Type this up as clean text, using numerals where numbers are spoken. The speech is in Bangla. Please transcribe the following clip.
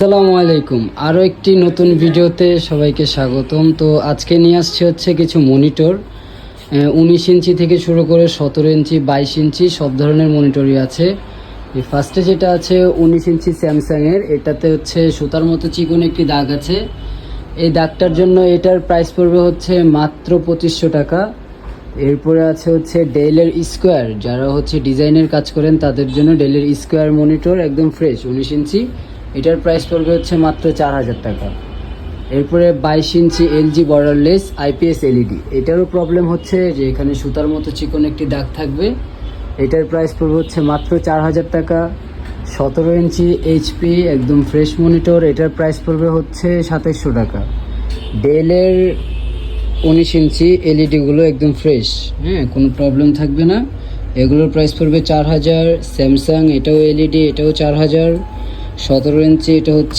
আসসালামু আলাইকুম। আরও একটি নতুন ভিডিওতে সবাইকে স্বাগতম। তো আজকে নিয়ে আসছি হচ্ছে কিছু মনিটর 19 ইঞ্চি থেকে শুরু করে 17 ইঞ্চি 22 ইঞ্চি সব ধরনের মনিটরই আছে। এই ফার্স্টে যেটা আছে 19 ইঞ্চি স্যামসাংয়ের, এটাতে হচ্ছে সুতার মতো চিকন একটি দাগ আছে। এই দাগটার জন্য এটার প্রাইস পড়বে হচ্ছে মাত্র 2500 টাকা। এরপরে আছে হচ্ছে ডেলের স্কোয়ার, যারা হচ্ছে ডিজাইনের কাজ করেন তাদের জন্য ডেলের স্কোয়ার মনিটর একদম ফ্রেশ 19 ইঞ্চি, এটার প্রাইস পড়বে হচ্ছে মাত্র 4000 টাকা। এরপরে 22 ইঞ্চি এলজি বর্ডারলেস আইপিএস এলইডি, এটারও প্রবলেম হচ্ছে যে এখানে সুতার মতো চিকন একটি দাগ থাকবে, এটার প্রাইস পড়বে হচ্ছে মাত্র 4000 টাকা। 17 ইঞ্চি এইচপি একদম ফ্রেশ মনিটর, এটার প্রাইস পড়বে হচ্ছে 2700 টাকা। ডেলের 19 ইঞ্চি এলইডিগুলো একদম ফ্রেশ, হ্যাঁ, কোনো প্রবলেম থাকবে না, এগুলোর প্রাইস পড়বে 4000। স্যামসাং এটাও এলইডি, এটাও 4000। 17 ইঞ্চি এটা হচ্ছে